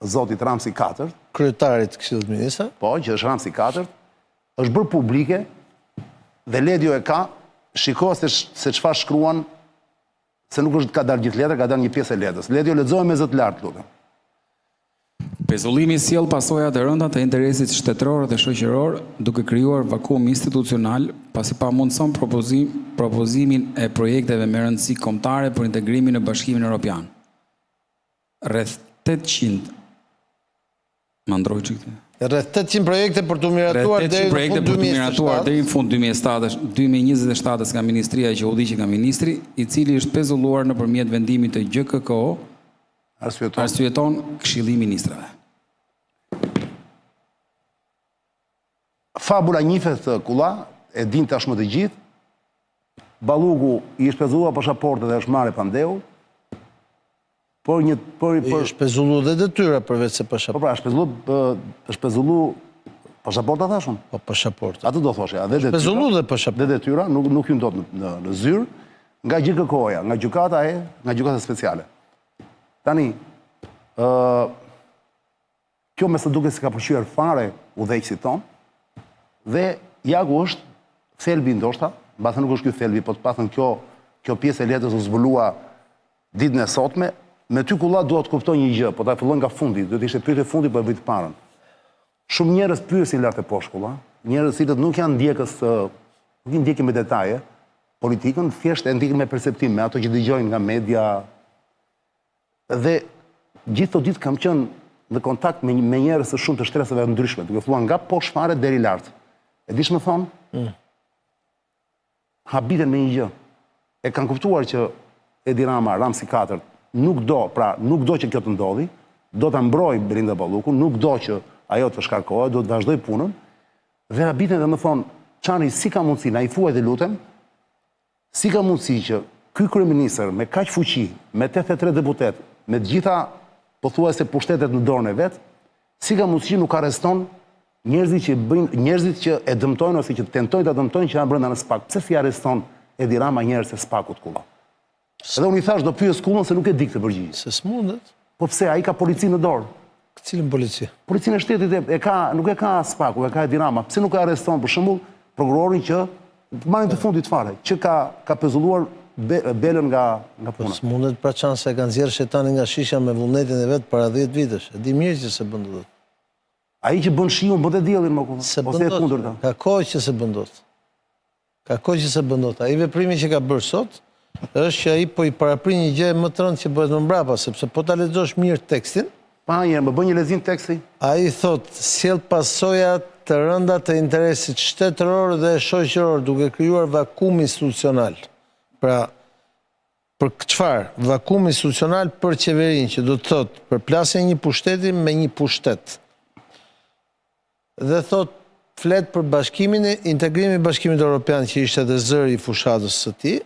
zotit Ramsi 4, kryetarit Këshillit Ministra, po, që është Ramsi 4, është bërë publike dhe Ledio e ka, shiko se çfarë shkruan, se nuk është ka dalë gjithë letër, ka dalë një pjesë e letrës. Ledio lexojë me zë të lartë, lutem. Pezullimi sjell pasoja të rënda të interesit shtetëror dhe shoqëror, duke krijuar vakum institucional, pasi pamundson propozimin e projekteve me rëndësi kombëtare për integrimin në Bashkimin Evropian. Rreth 800 mandroj çikti. Rreth 800 projekte për të miratuar deri në fund 2027 nga ministria që udhëhiqet nga ministri, i cili është pezulluar nëpërmjet vendimit të GKK, arsyeton Këshilli i Ministrave. Fabula njifet kulla, e din tashmë të gjithë, Balluku i shpezulluar pasaportën dhe është marrë pandeu, por i shpezullu dhe detyra përveç se pasaportë. Po pra, shpezullu pasaporta thashun? Po pasaporta. Atë do thoshe, shpezullu dhe pasaporta. Dhe detyra nuk hyn dot në zyrë, nga GKK-ja, nga gjykata speciale. Tani, kjo me së duke se ka përqyer fare udhëheqësit tonë, dhe jagu është thelbi ndoshta, mbase nuk është ky thelbi, po të paktën kjo pjesë e letrës u zbulua ditën e sotme, me ty kulla duhet të kuptoj një gjë, po ta fillon nga fundi, duhet ishte pyetje fundi po e vit parën. Shumë njerëz pyesin lart e poshtë kulla, njerëz cilët nuk janë ndjekës, nuk i ndjekin me detaje politikën, thjesht e ndjekin me perceptim, me ato që dëgjojnë nga media. Dhe gjithë të ditë kam qenë në kontakt me njerëz të shumë të shtresave ndryshme, duke filluar nga poshtë fare deri lart. E dish më thonë? Habiten me një gjë. E kanë kuptuar që Edi Rama, Ramsi 4, nuk do që kjo të ndodhi, do të mbroj Belinda Balluku, nuk do që ajo të shkarkohet, do të vazhdoj punën, dhe habiten dhe më thonë, Çani, si ka mundësi, na i thuaj dhe lutem, si ka mundësi që ky kryeministër me kaq fuqi, me 83 deputet, me të gjitha pothuajse pushtetet në dorën e vet, si ka mundësi që nuk arreston njerëzit që e dëmtojnë ose që tentojnë ta dëmtojnë që janë brenda në SPAK. Pse si arreston Edi Rama njerëz të SPAK-ut kulla? Edhe unë i thash do pyes kullën se nuk e di këtë përgjigje. Se s'mundet. Po pse ai ka polici në dorë? Cilën polici? Policinë e shtetit nuk e ka SPAK-u, e ka Edi Rama. Pse nuk e arreston për shembull prokurorin që marrin të fundit fare, që ka pezulluar belën nga puna? S'mundet pra çan se kanë nxjerrë shejtanin nga shisha me vullnetin e vet para 10 vitesh. E di mirë që se bën dot. Ai që bën shiun bën të diellin më kupton. Ose e kundërta. Ka kohë që se bën dot. Ka kohë që se bën dot. Ai veprimi që ka bërë sot është që ai po i paraprin një gjë më të rëndë që bëhet më mbrapa, sepse po ta lexosh mirë tekstin, pa një më bën një lexim teksti. Ai thot, sjell pasoja të rënda të interesit shtetëror dhe shoqëror, duke krijuar vakum institucional. Pra, për çfarë? Vakum institucional për qeverinë, që do të thot, përplasje një pushteti me një pushtet. Dhe thot, flet për bashkimin e integrimin e Bashkimit Evropian, që ishte edhe zëri i fushatës së tij,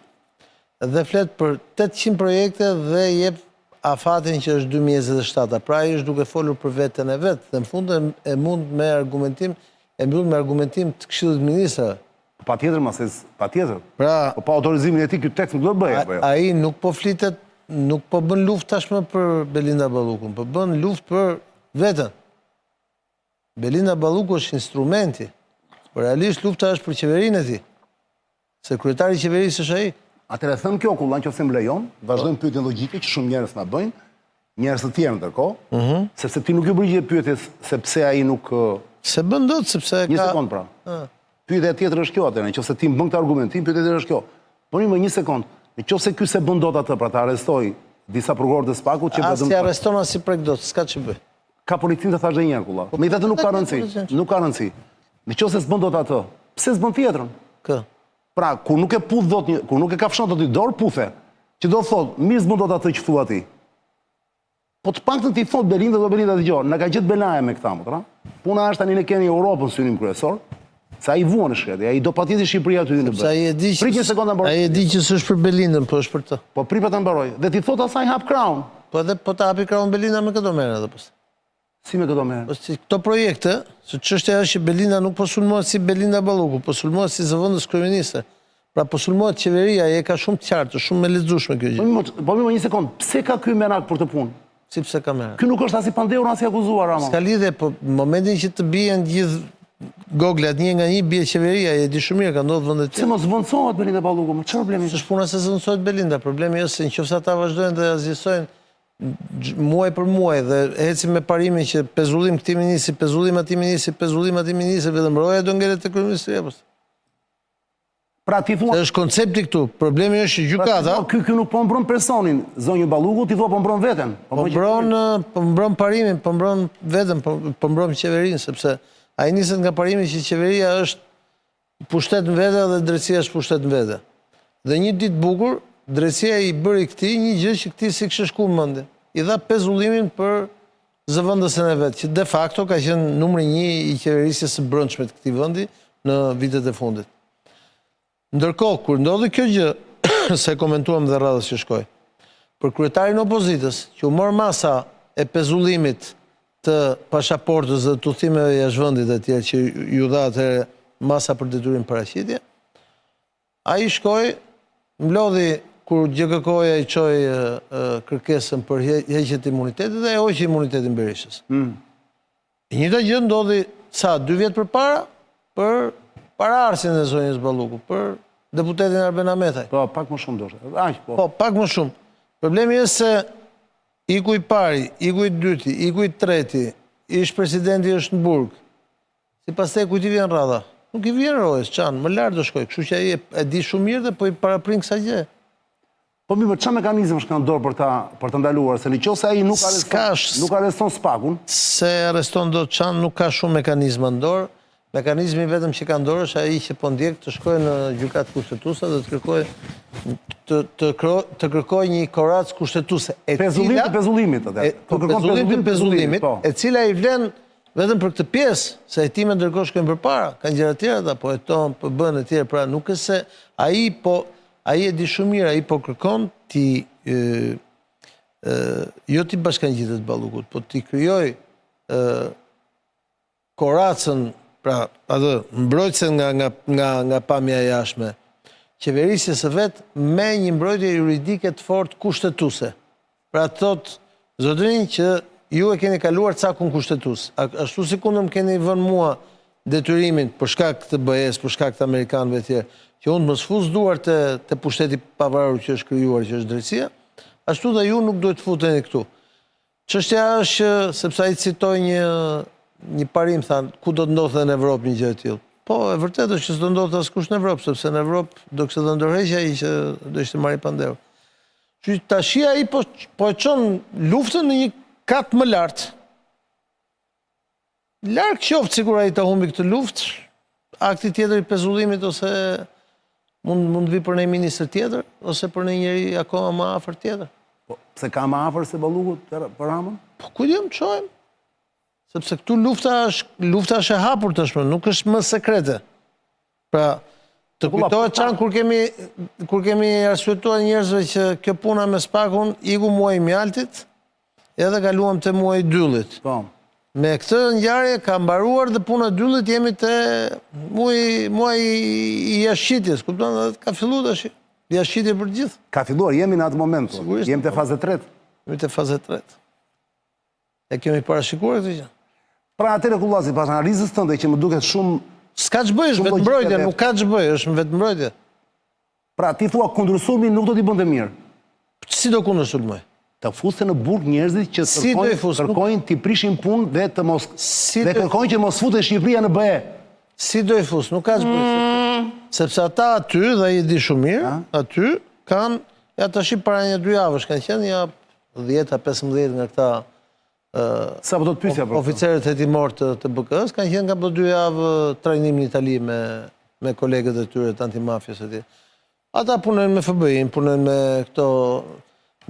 dhe flet për 800 projekte dhe jep afatin që është 2027. Pra ai është duke folur për veten e vet, dhe në fund e mund me argumentim të Këshillit Ministrave. Patjetër, patjetër. Pra, po pa autorizimin e tij ky tekst nuk do të bëhet. Ai nuk po flitet, nuk po bën luftë tashmë për Belinda Ballukun, po bën luftë për veten. Belinda Balluku është instrumenti, por realisht lufta është për qeverinë e tij. Se kryetari i qeverisë është ai. Atëherë them kjo kulla nëse më lejon, vazhdojmë pyetjen logjike që shumë njerëz na bëjnë, njerëz të tjerë ndërkohë, sepse ti nuk ju përgjigje pyetjes se pse ai nuk se bën dot sepse ka. Një sekond pra. Pyetja tjetër është kjo atëherë, nëse ti më bën këtë argumentim, pyetja tjetër është kjo. Por një sekond, nëse ky se bën dot atë, pra ta arrestoi disa prokurorë të SPAK-ut që si arreston as si prek dot, s'ka ç'bëj. Ka policinë të thash edhe një herë kulla. Megjithatë nuk ka rëndësi. Nuk ka rëndësi. Nëse s'bën dot atë, pse s'bën tjetrën? Kë? Pra, kur nuk e puth dot, kur nuk e ka fshon dot i dorë, puthe. Që do thotë, mirë s'bën dot atë që thua ti. Po të paktën ti thot Belinda dëgjon, na ka gjetë belaje me këta motra. Puna është tani ne kemi Europën synim kryesor. Sa ai vuan në shkretë, ai do patjetër Shqipëria aty në bë. Prit një sekondë mbaroj. Ai e di që s'është për Belindën, po është për të. Po pripa ta mbaroj. Dhe ti thot asaj hap Crown. Po edhe po ta hapi Crown Belinda me këto merë edhe pas. Si me këto merë? Po si këto projekte, se çështja është që Belinda nuk po sulmohet si Belinda Balluku, po sulmohet si zëvendës kryeministe. Pra po sulmohet qeveria, e ka shumë të qartë, shumë e lexueshme kjo gjë. Po më një sekond, pse ka ky merak për të punë? Si pse kamera? Ky nuk është as i pandehur as i akuzuar, Rama. S'ka lidhje, po në momentin që të bien gjithë goglat një nga një, bie qeveria, e di shumë mirë, ka ndodhur vende të Se mos zvendësohet Belinda Balluku, më çfarë problemi? S'është puna se zvendësohet Belinda, problemi është se nëse ata vazhdojnë dhe azjesojnë muaj për muaj dhe ecim me parimin që pezullim këtij ministri, pezullim atij ministri, pezullim atij ministri, vetëm roja do ngelet te kryeministri apo? Pra ti thua, Se është koncepti këtu. Problemi është që gjykata ky nuk po mbron personin, zonjë Balluku, ti thua po mbron veten. po mbron parimin, po mbron veten, po mbron qeverinë, sepse ai niset nga parimi që qeveria është pushtet në vete dhe drejtësia është pushtet në vete. Dhe një ditë bukur, drejtësia i bëri këtij një gjë që këtij si kishte shkuar mendje. I dha pezullimin për zëvendësen e vet, që de facto ka qenë numri 1 i qeverisjes së brendshme të këtij vendi në vitet e fundit. Ndërkohë, kur ndodhi kjo gjë, se komentuam dhe radhës që shkoi, për kryetarin e opozitës, që u mor masa e pezullimit të pasaportës dhe të udhëtimeve jashtë vendit e tjerë që ju dha atëherë masa për detyrim paraqitje, ai shkoi, mlodhi kur GKK-ja i çoi kërkesën për heqje të imunitetit dhe e hoqi imunitetin Berishës. E njëjta gjë ndodhi 2 vjet përpara për paraardhjen e zonjës Balluku, për deputetin Arben Ahmetaj. Po, pak më shumë ndoshta. Aq, po. Po, pak më shumë. Problemi është se iku i pari, iku i dyti, iku i treti, ish presidenti është në burg. Si pastaj kujt i vjen radha? Nuk i vjen rojës, çan, më lart do shkoj. Kështu që ai e di shumë mirë dhe po i paraprin kësaj gjë. Po mirë, çfarë mekanizëm ka në dorë për ta ndaluar, se nëse ai nuk arreston Spakun, se arreston dot çan, nuk ka shumë mekanizma në dorë. Mekanizmi vetëm që ka në dorë është ai që po ndjek të shkojë në gjykatë kushtetuese dhe të kërkojë një korac kushtetuese. Pezullimit atë. Pezullimit, e cila i vlen vetëm për këtë pjesë, se hetimet ndërkohë shkojnë përpara, kanë gjëra të tjera, po heton, po bën e tjera, pra nuk është se ai e di shumë mirë, ai po kërkon jo ti bashkangjitet Ballukut, po ti krijoj koracën, pra atë mbrojtësen nga pamja e jashtme, qeverisjes së vet me një mbrojtje juridike të fortë kushtetuese. Pra thot zotërinj që ju e keni kaluar cakun kushtetues. Ashtu sikundër më keni vënë mua detyrimin për shkak të BE-s, për shkak të amerikanëve të tjerë, që unë mos fus duar te pushteti pavarur që është krijuar, që është drejtësia, ashtu dhe ju nuk duhet të futeni këtu. Çështja është sepse ai citoi një parim, thanë, ku do të ndodhte në Evropë një gjë e tillë. Po, e vërtetë është që s'do ndodhte askush në Evropë, sepse në Evropë do kishte dhënë ndërheqje ai që do ishte marrë pandeu. Që tash ai po e çon luftën në një kat më lart. Larg qoftë sikur ai ta humbi këtë luftë, akti tjetër i pezullimit ose mund vi për një ministër tjetër ose për një njeri akoma më afër tjetër. Po, pse ka më afër se Balluku për Ramën? Po ku diam çojmë? Sepse këtu lufta është e hapur tashmë, nuk është më sekrete. Pra, të kujtohet çan kur kemi arsyetuar njerëzve që kjo puna me Spakun iku muaji i mjaltit, edhe kaluam te muaji i dyllit. Po. Me këtë ngjarje ka mbaruar dhe puna e dyllit, jemi te muaji i jashtëqitjes, kupton? Ka filluar tash jashtëqitje për gjithë. Ka filluar, jemi në atë moment. Jemi te faza e tretë. Jemi te faza e tretë. E kemi parashikuar këtë gjë. Pra atëre Kullazi, pas analizës tënde që më duket shumë... S'ka që bëj, është vetë mbrojtje, nuk ka që bëj, është vetë mbrojtje. Pra ti thua kundërsulmi nuk do t'i bënde mirë. Si do kundërsulmoj? Të fuste në burg njerëzit që kërkojnë t'i prishin punë dhe dhe kërkojnë që mos fute Shqipëria në BE. Si do i fus, nuk ka që bëj. Sepse ata aty, dhe i di shumë mirë, aty kanë, ja të shqip para një 2 javësh, kanë qenë ja 10-15 nga këta sa po do të pyesja për oficerët hetimor të BK-s, kanë qenë nga për 2 javë trajnim në Itali me kolegët e tyre të antimafjes e tjerë. Ata punojnë me FBI-n, punojnë me këto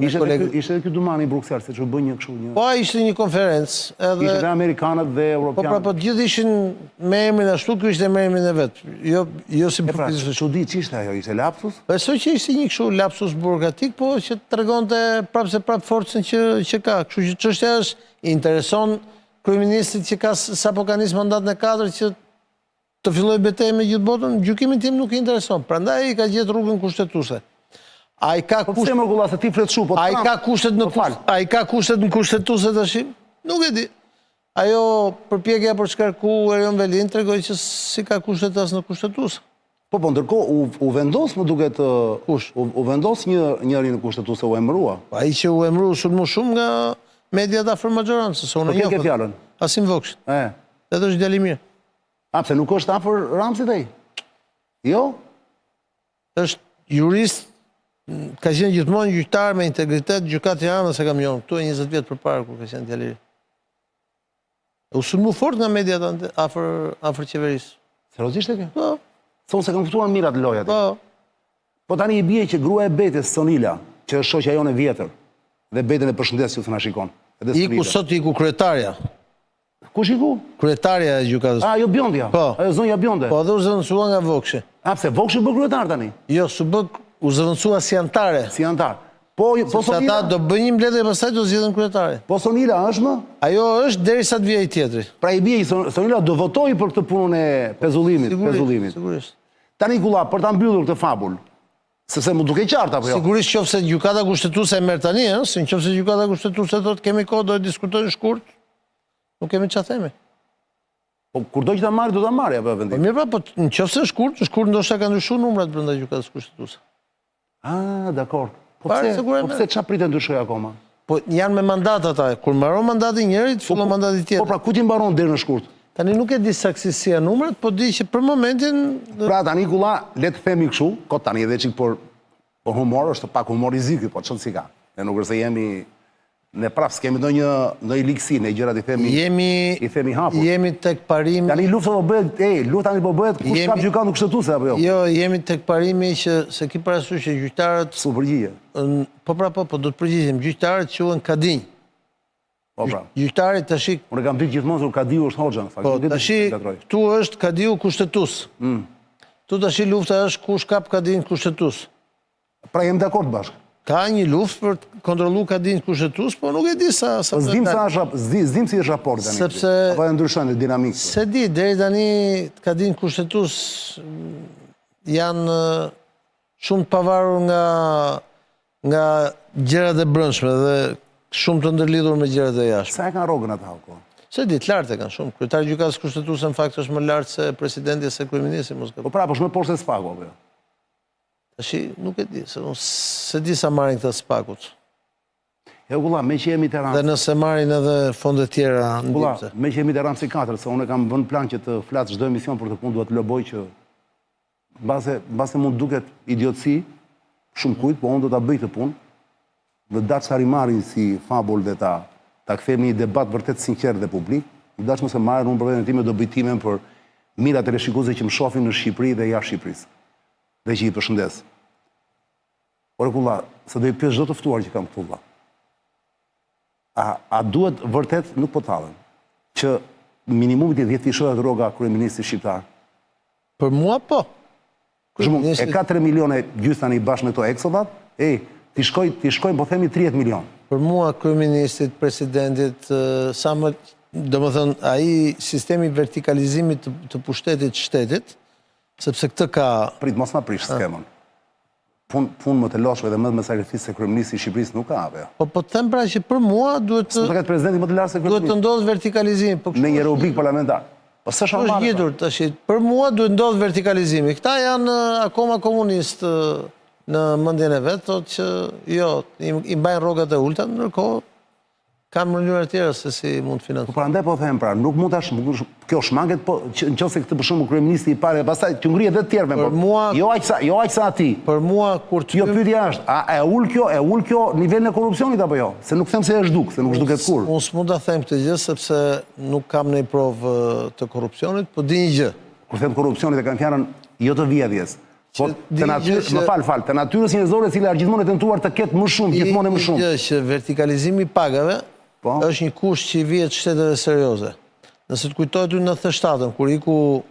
kolegët. Ishte ky Dumani i Bruksel, se që bën një kështu një... Po, ishte një konferencë. Ishte dhe Amerikanët dhe Europianët. Po, gjithë ishin me emrin ashtu, ky ishte me emrin e vetë. Jo si përfisë. Çudi ç'ishte ajo, ishte lapsus? Besoj që ishte një kështu lapsus burokratik, po që tregonte prapë forcën që ka. Kështu që çështja është intereson kryeministrit që ka sapo ka nis mandatin e 4 që të filloj betejë me gjithë botën, gjykimin tim nuk i intereson. Prandaj i ka gjetë rrugën kushtetuese. A i ka Po pse mërgulla se ti flet shumë, po A i ka kushtet në kushtetuse të shim? Nuk e di. Ajo përpjekja për shkarku Erion Velin tregoj që si ka kushtet as në kushtetuse. Po, ndërkohë u vendos më duket Kush? U vendos njëri në kushtetuse u emërua. Ai që u emëru shumë nga mediat afër maxhorancës, se unë Po ke fjalën. Asim Vokshi. Edhe është djali mirë. A pse nuk është afër Ramsit ai? Jo? Është jurist, ka qenë gjithmonë gjyqtar me integritet, gjykat Tiranës e kam njohur. Ktu e 20 vjet përpara kur ka qenë djali. U sulmu fort nga mediat afër qeverisë. Seriozisht e ke? Po. Thonë se kam kuptuar mirat lojat. Po. Po tani i bie që grua e Betës, Sonila, që është shoqja jone vjetër, dhe Betën e përshëndes që të na shikon. Iku sot iku kryetarja. Kush iku? Kryetarja e gjykatës. Jo Bjondja. Po. Ajo zonja Bjonde. Po, dhe u zëvendësua nga Vokshi. Pse Vokshi bë kryetar tani? Jo, u zëvendësua si anëtare. Si antar. Po Sonila. Ata do bëjnë një mbledhje pastaj do zgjedhin kryetare. Po Sonila është më? Ajo është derisa të vijë ai tjetri. Pra i bie Sonila do votojë për këtë punën e pezullimit. Sigurisht. Tani Gulla, për ta mbyllur këtë fabul, sepse mu duke qartë apo jo? Sigurisht qofse gjykata kushtetuese e merr tani, se nëse gjykata kushtetuese thotë kemi kohë do të diskutojnë shkurt, nuk kemi çfarë themi. Po kur do që ta marrë, do ta marrë apo vendim? Po mirë, po nëse shkurt ndoshta ka ndryshuar numrat brenda gjykatës kushtetuese. Dakor. Po pse çfarë pritet ndryshoj akoma? Po janë me mandat ata. Kur mbaron mandati njërit, fillon mandati tjetër. Po pra ku ti mbaron deri në shkurt? Tani nuk e di saktësia numrat, po di që për momentin... Pra tani Gulla, le të themi kështu, kot tani edhe çik por humor është pak humorizik, po çon si ka. Ne nuk është se jemi ne prap s'kemi ndonjë ligësi, ne gjërat i themi hapur. Jemi tek parimi. Tani lufta do bëhet, lufta tani po bëhet kush ka gjykatën kushtetuese apo jo? Jo, jemi tek parimi që se ki parasysh që gjyqtarët su përgjigje. Po do të përgjigjem. Gjyqtarët quhen kadinj. Po pra. Gjyqtarit tash unë kam ditë gjithmonë se Kadiu është hoxha në fakt. Po tash këtu është Kadiu kushtetues. Tu tash lufta është kush kap Kadin kushtetues. Pra jemi dakord bashkë. Ka një luftë për të kontrolluar Kadin kushtetues, po nuk e di sa zdim si është raporti tani. Sepse apo e ndryshon dinamikë. Se di, deri tani Kadin kushtetues janë shumë të pavarur nga gjërat e brendshme dhe shumë të ndërlidhur me gjërat e jashtme. Sa e kanë rrogën ata ako? Se di, të lartë e kanë shumë. Kryetari i gjykatës kushtetuese në fakt është më lart se presidenti se kryeministri mos ka. Po pra, po shumë poshtë se Spaku apo jo? Tash nuk e di, se di sa marrin këta Spakut. Gulla, me që jemi të Ramsi. Dhe nëse marrin edhe fonde tjera në Gulla, dipse. me që jemi të Ramsi 4, se unë kam vënë plan që të flas çdo emision për të punë duhet të loboj që mbase mund duket idiotësi, shumë kujt, po unë do ta bëj këtë punë. Dhe dash ta rimarrin si fabul dhe ta kthejmë një debat vërtet sinqert dhe publik. Dash mos e marrin unë për veten time do bëj timen për mirat e televizionistëve që më shohin në Shqipëri dhe jashtë Shqipërisë. Dhe që i përshëndes. Ore Gulla, se do i pyes çdo të ftuar që kam këtu valla. A duhet vërtet nuk po tallem që minimumi të 10 fishohet rroga kryeministrit shqiptar? Për mua po. E ka 3 milione gjys tani bashkë me këto eksodat? Ti shkojnë po themi 30 milion. Për mua kryeministrit, presidentit, sa më, domethënë ai sistemi vertikalizimit të pushtetit shtetit, sepse këtë ka Prit mos na prish skemën. Punë më të lodhshme dhe më me sakrificë se kryeministri i Shqipërisë nuk ka apo jo? Po them pra që për mua duhet të ketë presidenti më të lartë se duhet të kryeministri. ndodhë vertikalizim. Në një rubrikë parlamentar. Po s'është është normale. gjetur tash. Për mua duhet ndodhë vertikalizimi. Këta janë akoma komunistë në mendjen e vet, thotë që jo, i mbajnë rrogat e ulta, ndërkohë kanë mënyra tjera se si mund të Po financojnë. prandaj po them pra, nuk mund tash kjo shmanget, po nëse këtë për shembull kryeministri i parë, pastaj t'ju ngrihet edhe të tjerëve, Për po. mua- Jo aq sa ati. Për mua kur Jo pyetja është, a e ul kjo nivelin e korrupsionit apo jo? Se nuk them se është duk, se nuk zhduket kur. Unë s'mund ta them këtë gjë sepse nuk kam ndonjë provë të korrupsionit, po di një gjë. Kur them korrupsionit e kanë fjalën jo të vjedhjes. Po di gjë që- më fal, të natyrës njerëzore e cila gjithmonë e tentuar të ketë më shumë, gjithmonë e më shumë. Një gjë që vertikalizimi i pagave Po. është një kusht që i vihet shteteve serioze. Nëse të kujtohet në 97-ën, kur iku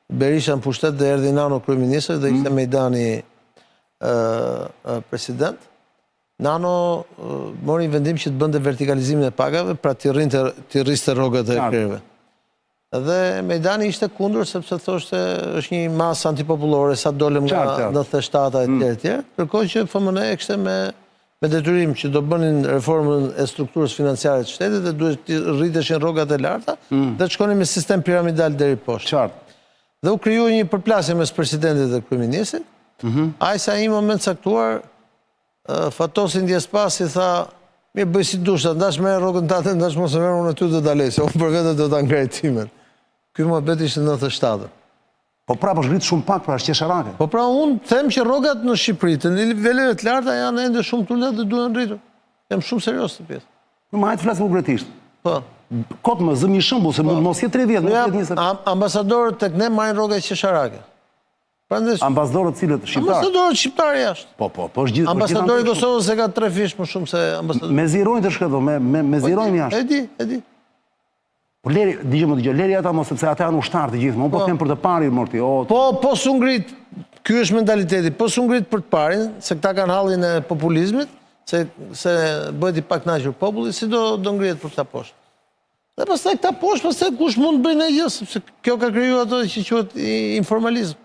Berisha në pushtet dhe erdhi Nano kryeministër dhe ishte Mejdani president, Nano mori vendim që të bënte vertikalizimin e pagave, pra t'i rriste rrogat e krerëve. Dhe Mejdani ishte kundër sepse thoshte është një masë antipopullore sa dolem nga 97-a e tjerë, ndërkohë që FMN kishte me detyrim që do bënin reformën e strukturës financiare të shtetit dhe duhet të rriteshin rrogat e larta dhe të shkonin me sistem piramidal deri poshtë. Qartë. Dhe u kriju një përplasje mes presidentit dhe kryeministit. Ai sa një moment caktuar Fatosi Ndjespasi tha, mirë bëj si dushta, ndash merr rrogën tate, ndash mos e merr unë aty do ta lej, se unë për vete do ta ngrej timen. Ky muhabet ishte 97. Po pra po shgrit shumë pak pra është qesharake. Po pra unë them që rrogat në Shqipëri të niveleve të larta janë ende shumë të ulët dhe duhen rritur. Jam shumë serioz të pjesë. Më hajtë flasë konkretisht. Po. Kot më zëmi shëmbull se mund mos jetë 30, mos jetë 20. Ambasadorët tek ne marrin rroga qesharake. Ambasadorët cilët shqiptar? Ambasadorët shqiptar jashtë. Po është gjithë. Ambasadori i Kosovës e ka 3 fish më shumë se ambasadori. Me zirojnë të shkëdo, me zirojnë jashtë. E di. Po leri, dëgjoj, leri ata mos sepse ata janë ushtarë të gjithë, unë po them për të parin morti. Po s'u ngrit, ky është mentaliteti, po s'u ngrit për të parin, se këta kanë hallin e populizmit, se bëhet i pakënaqur populli, si do ngrihet për këta poshtë. Dhe pastaj këta poshtë, pastaj kush mund të bëjnë gjë, sepse kjo ka krijuar ato që quhet informalisëm.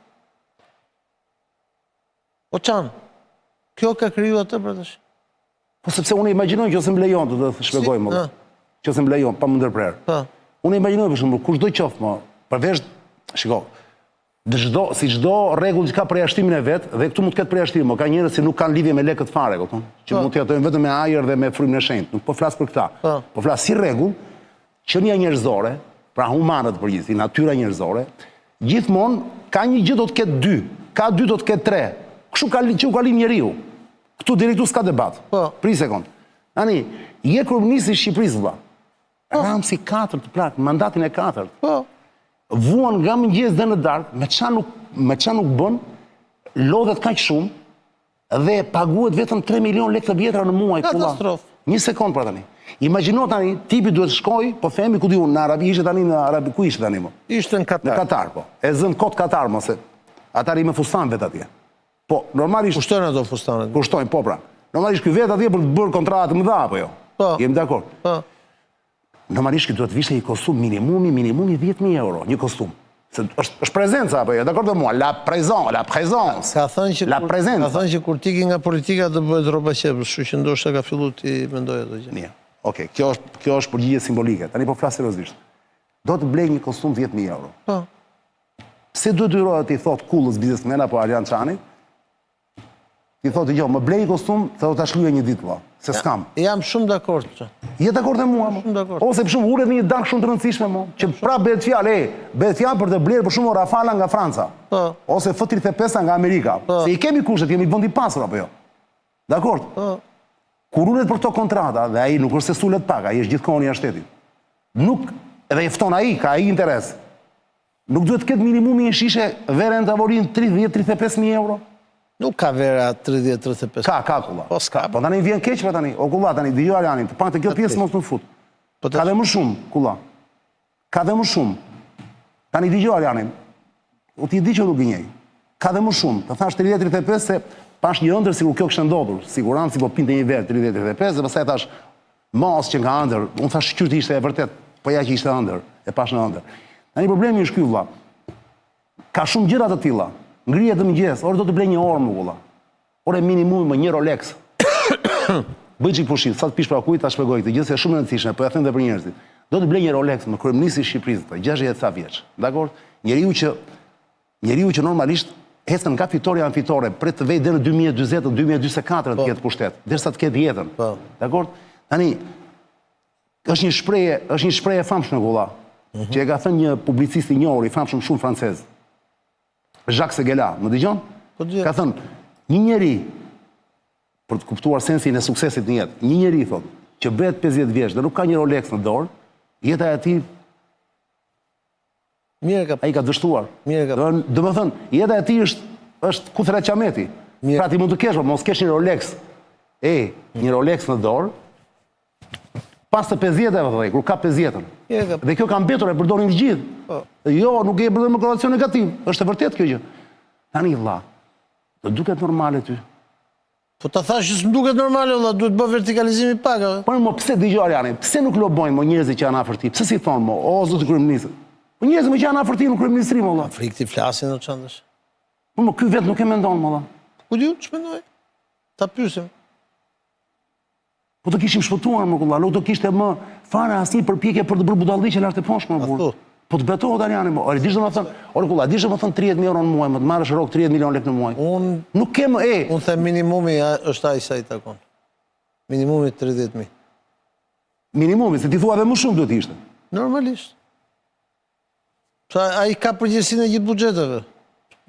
Po çan? Kjo ka krijuar atë për tash. Po sepse unë imagjinoj që ose më lejon të shpjegoj më. Që ose më lejon pa më ndërprer. Po. Unë imagjinoj për shembull kushdo qoftë më, përveç, shiko, si çdo rregull që ka përjashtimin e vet, dhe këtu mund të ketë përjashtim, ka njerëz që nuk kanë lidhje me lekët fare, kupton? Që mund të jetojnë vetëm me ajër dhe me frymën e shenjtë. Nuk po flas për këtë. Po flas si rregull, qenia njerëzore, pra humane të përgjithësi, natyra njerëzore, gjithmonë ka një gjë do të ketë 2, ka 2 do të ketë 3. Kështu që u ka lind njeriu. Këtu deri këtu s'ka debat. Pri sekond. Tani, je kryeministri i Shqipërisë vëlla. Ramsi 4 të plak, mandatin e 4. Vuan nga mëngjes dhe në darkë, me qa nuk bën, lodhet kaq shumë dhe paguhet vetëm 3 milion lekë të vjetra në muaj. Katastrofë. Një sekond pra tani. Imagjino tani, tipi duhet shkoj, po themi ku di unë, në Arabi, ishte tani në Arabi, ku ishte tani më? Ishte në Katar. Në Katar, po. E zënë kot Katar, mos e. Ata ri me fustan vetë atje. Po, normalisht... Kushtojnë ato fustanet. Kushtojnë, po pra. Normalisht ky vetë atje për të bërë kontratë më dha, apo jo? Po. Jemi dakord. Po. Normalisht duhet të vishte një kostum minimumi 10.000 euro, një kostum. Se është prezenca, apo jo, dakord me mua, la présence. Ka thënë që kur tiki nga politika të bëhet rroba qepës, kështu që ndoshta ka filluar ti mendoj ato gjë. Mirë. Okej, kjo është përgjigje simbolike. Tani po flas seriozisht. Do të blej një kostum 10.000 euro. Po. Se duhet dyrohet i thot kullës biznesmen apo Arjan Çani? Ti thotë jo, më blej një kostum, se do ta shlyej një ditë valla, se s'kam. Jam shumë dakord këtë. Je dakord me mua? Shumë dakord. Ose për shembull ulet në një darkë shumë të rëndësishme mo, që prapë bëhet fjalë, bëhet fjalë për të blerë për shembull Rafala nga Franca. Po. Ose F-35 nga Amerika. Se i kemi kushtet, jemi vend i pasur apo jo? Dakord? Po. Kur ulet për këto kontrata, dhe ai nuk është se sulet pak, ai është gjithkohon jashtë shtetit. Nuk edhe i fton ai, ka ai interes. Nuk duhet të ketë minimumi një shishe verë në tavolinë 30-35.000 euro? Nuk ka vera 30-35. Ka kulla. Po s'ka. Po tani vjen keq tani, o kulla tani, dëgjoj Arjanin, të pak të kjo pjesë mos më fut. Ka dhe më shumë, kulla. Ka dhe më shumë. Tani dëgjoj Arjanin. U ti di që nuk gënjej. Ka dhe më shumë. Të thash 30-35 se pash një ëndër sikur kjo kishte ndodhur. Sigurantë si po pinte një verë 30-35 dhe pastaj thash mos që nga ëndër, unë thash qyrt ishte e vërtet, po ja që ishte ëndër, e pash në ëndër. Tani problemi është ky vëlla. Ka shumë gjëra të tilla. Ngrihet të mëngjes, orë do të blej një orë më vëlla. Ore minimumi më një Rolex. Bëj çik pushim, sa të pish pra kujt ta shpjegoj këtë gjë se është shumë e rëndësishme, po ja them edhe për njerëzit. Do të blej një Rolex me kryeministin e Shqipërisë, 60 ca vjeç. Dakor? Njeriu që normalisht ecën nga fitoria në fitore, pret të vej deri në 2040-2044 të ketë pushtet, derisa të ketë jetën. Dakor? Tani është një shprehje e famshme vëlla, që e ka thënë një publicist i njohur, i famshëm shumë francez. Jacques Seguela, më dëgjon? Ka thënë, një njeri, për të kuptuar sensin e suksesit në jetë, një njeri, thotë, që bëhet 50 vjeç dhe nuk ka një Rolex në dorë, jeta e tij ai ka dështuar. Domethënë, jeta e tij është kuthra qameti. Pra ti mund të kesh, mos kesh një Rolex. Një Rolex në dorë, pas të 50-ave, kur ka 50-ën. Dhe kjo ka mbetur, e përdorin të gjithë. Jo, nuk e përdor me konotacion negativ. Është e vërtet kjo gjë. Tani vëlla, do duket normale ty. Po ta thash që s'm duket normale vëlla, duhet bë vertikalizim i pak. Po më pse dëgjoj Arjani, pse nuk lobojnë mo njerëzit që janë afër ti? Pse si thon mo, o zot kryeminist? Po njerëz më që janë afër tim në kryeministri, molla. Frikë ti flasin në çantash. Po më ky vetë nuk e mendon, molla. Ku diu ç'mendoj? Ta pyesim. Po të kishim shpëtuar, më kulla, nuk do kishte më fare asnjë përpjekje për të bërë budallëqe lart e poshtë, më burr. Po të betohet Ariani, më. Ore, dish domethën, ore kulla, dish domethën 30.000 euro në muaj, më të marrësh rrok 30 milion lekë në muaj. Nuk ke më Unë them minimumi është ai sa i takon. Minimumi 30.000. Minimumi, se ti thua edhe më shumë duhet ishte. Normalisht. Sa ai ka përgjegjësinë e gjithë buxheteve.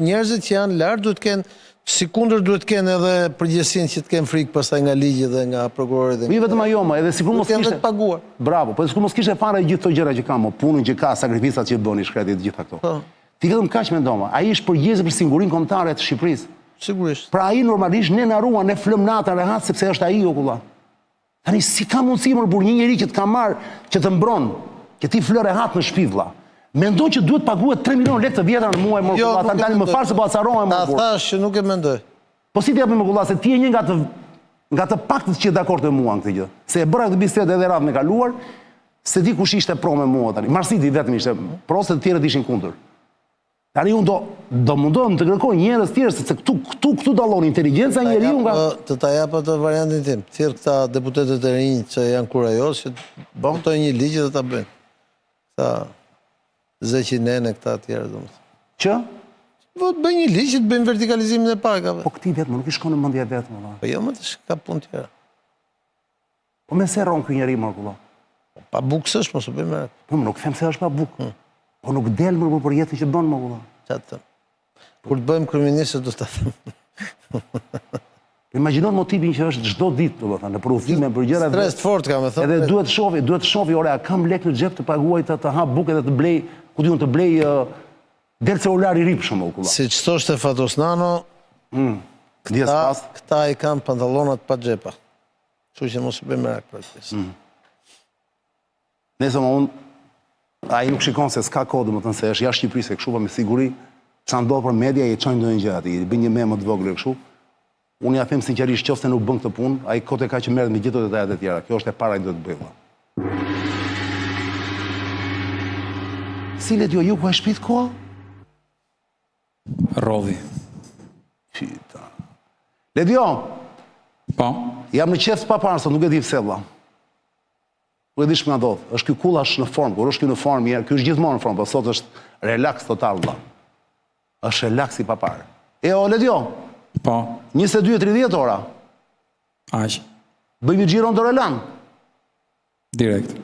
Njerëzit që janë lart duhet kenë sikundër duhet kenë edhe përgjegjësinë që të kenë frikë pastaj nga ligji dhe nga prokurori dhe. Jo vetëm ajo, më, edhe sikur mos kishte kishte paguar. Bravo, po sikur mos kishte fare gjithë këto gjëra që ka, më punën që ka, sakrificat që bëni, shkreti të gjitha këto. Ti vetëm kaq mendon, ai është përgjegjës për sigurinë kombëtare të Shqipërisë. Sigurisht. Pra ai normalisht ne na ruan, ne flëm nata rehat sepse është ai o kulla. Tani si ka mundësi më burr një njerëz që të ka marr, që të mbron, që ti flë rehat në shtëpi vlla. Mendon që duhet paguhet 3 milion lekë të vjetra në muaj, më kulla, tani më fal se po acarohem më burr. Ta thash që nuk e mendoj. Po si ti japim më kulla se ti je një nga të paktët që dakord me mua në këtë gjë. Se e bëra këtë bisedë edhe radhën e kaluar, se di kush ishte pro me mua tani. Marsiti vetëm ishte pro, se të tjerët ishin kundër. Tani unë do mundohem të kërkoj njerëz tjerë, se këtu dallon inteligjenca e njeriu nga të ta jap atë variantin tim. Thirr këta deputetët e rinj që janë kurajos që votojnë një ligj dhe ta bëjnë. Këta Zeqi Nene këta të tjerë domethënë. që Vot bëj një ligj që të bëjmë vertikalizimin e pagave. po këti vetëm nuk i shkon në mendje vetëm valla. Po jo më të ka punë tjera. Po me se ron ky njeri më kulla. Pa bukë s'është, mos u bëj merak. Po nuk them se është pa bukë. Po nuk del më për jetën që bën më kulla. Çfarë të them? Kur të bëjmë kryeministër do ta them. Imagjino motivin që është çdo ditë, domethënë, në përudhime për gjëra. Stres të fortë kam e thënë. Edhe duhet shofi, ore, a kam lek në xhep të paguaj të hap bukë dhe të blej, ku diun të blej del celular i ri për shembull kulla. Siç thoshte Fatos Nano, Dies pas. këta i kanë pantallonat pa xhepa. Kështu që mos u bëj merak për këtë. Nëse më unë, ai nuk shikon se s'ka kohë, domethënë se është jashtë Shqipërisë, kështu pa me siguri, çan ndodh për media i çojnë ndonjë gjë aty, i bën një memë të vogël kështu. Unë ja them sinqerisht qoftë nuk bën këtë punë, ai kote ka që merret me gjithë detajet e tjera. Kjo është e para që duhet të bëjë. Si le dio ju ku e shpit koha? Rodhi. Qita. Le dio, Po. jam në qef pa parë, nuk e di pse vlla. Nuk e di ç'më ndodh. Është ky kullash në formë, kur është ky në formë, ky është gjithmonë në formë, po sot është relaks total vlla. Është relaks i pa parë. O le dio, Po. 22:30 ora. Aq. Bëjmë Giron Dorelan. Direkt.